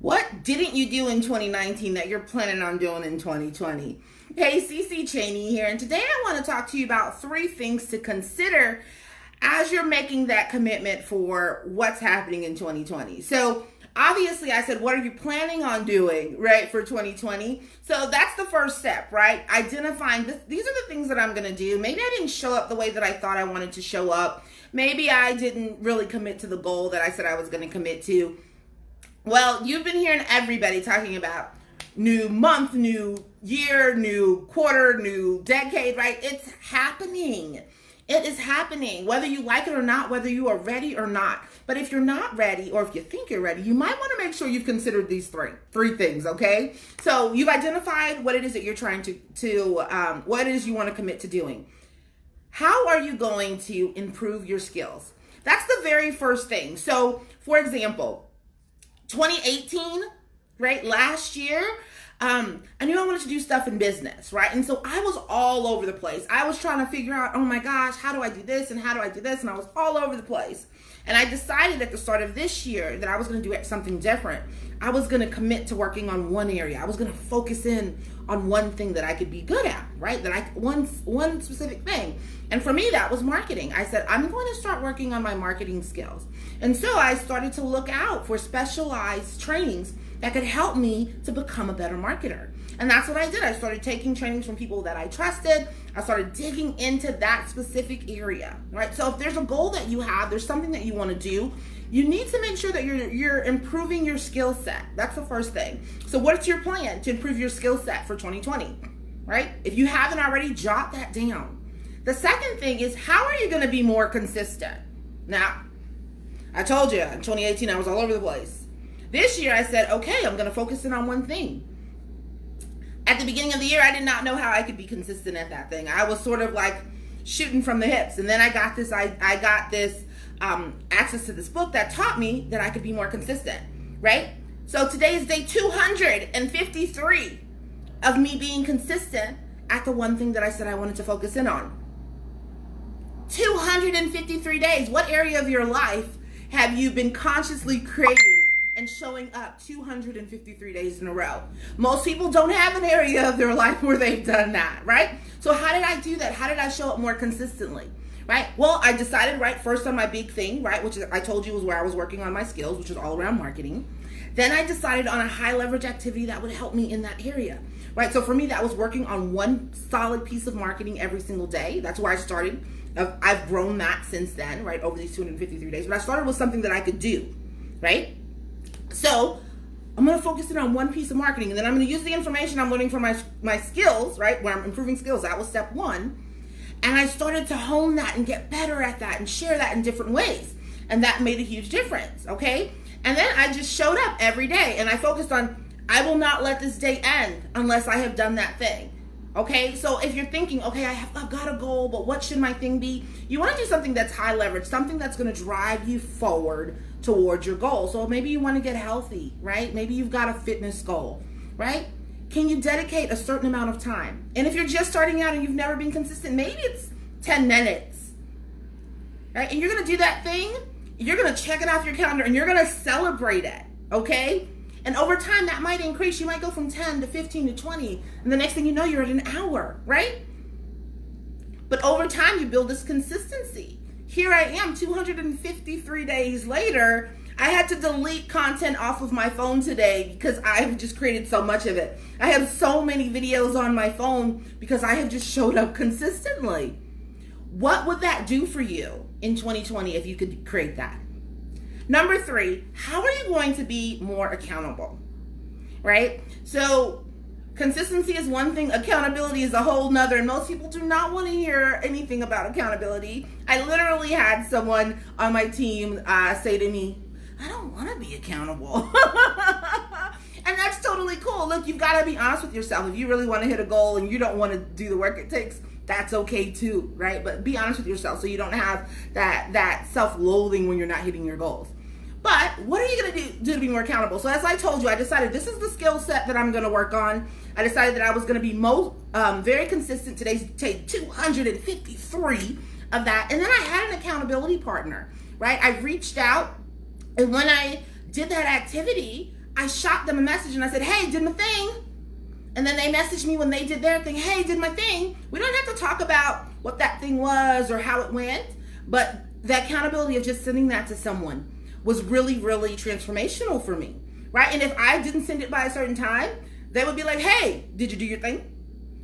What didn't you do in 2019 that you're planning on doing in 2020? Hey, CC Cheney here, and today I want to talk to you about 3 things to consider as you're making that commitment for what's happening in 2020. So obviously I said, what are you planning on doing, right, for 2020? So that's the first step, right? Identifying these are the things that I'm going to do. Maybe I didn't show up the way that I thought I wanted to show up. Maybe I didn't really commit to the goal that I said I was going to commit to. Well, you've been hearing everybody talking about new month, new year, new quarter, new decade, right? It's happening. It is happening, whether you like it or not, whether you are ready or not. But if you're not ready, or if you think you're ready, you might want to make sure you've considered these three things, okay? So you've identified what it is that you're trying what it is you want to commit to doing. How are you going to improve your skills? That's the very first thing. So, for example, 2018, right, last year, I knew I wanted to do stuff in business, right? And so I was all over the place. I was trying to figure out, oh my gosh, how do I do this and how do I do this? And I was all over the place. And I decided at the start of this year that I was going to do something different. I was going to commit to working on one area. I was going to focus in on one thing that I could be good at, right? One specific thing. And for me, that was marketing. I said, I'm going to start working on my marketing skills. And so I started to look out for specialized trainings that could help me to become a better marketer. And that's what I did. I started taking trainings from people that I trusted. I started digging into that specific area, right? So if there's a goal that you have, there's something that you want to do, you need to make sure that you're improving your skill set. That's the first thing. So what's your plan to improve your skill set for 2020, right? If you haven't already, jot that down. The second thing is, how are you going to be more consistent? Now, I told you, in 2018, I was all over the place. This year, I said, okay, I'm going to focus in on one thing. At the beginning of the year, I did not know how I could be consistent at that thing. I was sort of like shooting from the hips. And then I got this access to this book that taught me that I could be more consistent, right? So today is day 253 of me being consistent at the one thing that I said I wanted to focus in on. 253 days. What area of your life have you been consciously creating and showing up 253 days in a row? Most people don't have an area of their life where they've done that, right? So how did I do that? How did I show up more consistently, right? Well, I decided, right, first on my big thing, right, which I told you was where I was working on my skills, which is all around marketing. Then I decided on a high leverage activity that would help me in that area, right? So for me, that was working on one solid piece of marketing every single day. That's where I started. I've grown that since then, right, over these 253 days. But I started with something that I could do, right? So I'm going to focus in on one piece of marketing, and then I'm going to use the information I'm learning from my skills, right, where I'm improving skills. That was step 1. And I started to hone that and get better at that and share that in different ways. And that made a huge difference, okay? And then I just showed up every day, and I focused on, I will not let this day end unless I have done that thing. Okay, so if you're thinking, okay, I've got a goal, but what should my thing be? You want to do something that's high leverage, something that's going to drive you forward towards your goal. So maybe you want to get healthy, right? Maybe you've got a fitness goal, right? Can you dedicate a certain amount of time? And if you're just starting out and you've never been consistent, maybe it's 10 minutes, right? And you're going to do that thing, you're going to check it off your calendar, and you're going to celebrate it, okay? And over time, that might increase. You might go from 10 to 15 to 20. And the next thing you know, you're at an hour, right? But over time, you build this consistency. Here I am, 253 days later. I had to delete content off of my phone today because I've just created so much of it. I have so many videos on my phone because I have just showed up consistently. What would that do for you in 2020 if you could create that? Number 3, how are you going to be more accountable, right? So consistency is one thing, accountability is a whole nother, and most people do not want to hear anything about accountability. I literally had someone on my team say to me, I don't want to be accountable. And that's totally cool. Look, you've got to be honest with yourself. If you really want to hit a goal and you don't want to do the work it takes, that's okay too, right? But be honest with yourself so you don't have that self-loathing when you're not hitting your goals. But what are you going to do to be more accountable? So as I told you, I decided this is the skill set that I'm going to work on. I decided that I was going to be very consistent. Today's take 253 of that. And then I had an accountability partner, right? I reached out, and when I did that activity, I shot them a message and I said, hey, did my thing. And then they messaged me when they did their thing, hey, did my thing. We don't have to talk about what that thing was or how it went, but the accountability of just sending that to someone was really, really transformational for me, right? And if I didn't send it by a certain time, they would be like, hey, did you do your thing?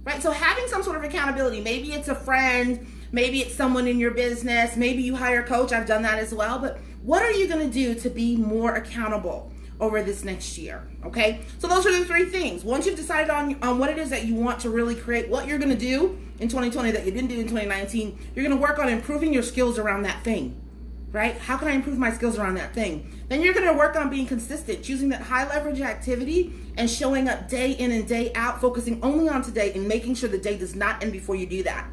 Right? So having some sort of accountability, maybe it's a friend, maybe it's someone in your business, maybe you hire a coach. I've done that as well. But what are you going to do to be more accountable over this next year? Okay, so those are the three things. Once you've decided on what it is that you want to really create, what you're going to do in 2020 that you didn't do in 2019, you're going to work on improving your skills around that thing, right? How can I improve my skills around that thing? Then you're going to work on being consistent, choosing that high leverage activity and showing up day in and day out, focusing only on today and making sure the day does not end before you do that.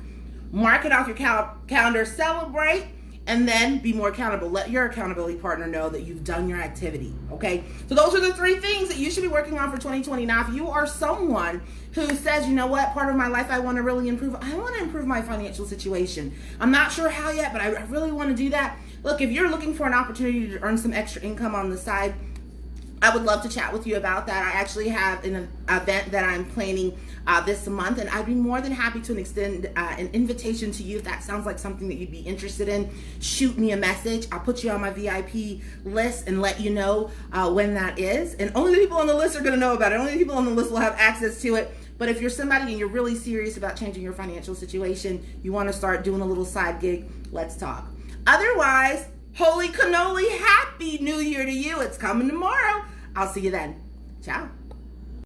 Mark it off your calendar, celebrate, and then be more accountable. Let your accountability partner know that you've done your activity, okay? So those are the three things that you should be working on for 2020. Now, if you are someone who says, you know what, part of my life I want to really improve, I want to improve my financial situation. I'm not sure how yet, but I really want to do that. Look, if you're looking for an opportunity to earn some extra income on the side, I would love to chat with you about that. I actually have an event that I'm planning this month, and I'd be more than happy to extend an invitation to you if that sounds like something that you'd be interested in. Shoot me a message. I'll put you on my VIP list and let you know when that is. And only the people on the list are going to know about it. Only the people on the list will have access to it. But if you're somebody and you're really serious about changing your financial situation, you want to start doing a little side gig, let's talk. Otherwise, holy cannoli, happy new year to you. It's coming tomorrow. I'll see you then. Ciao.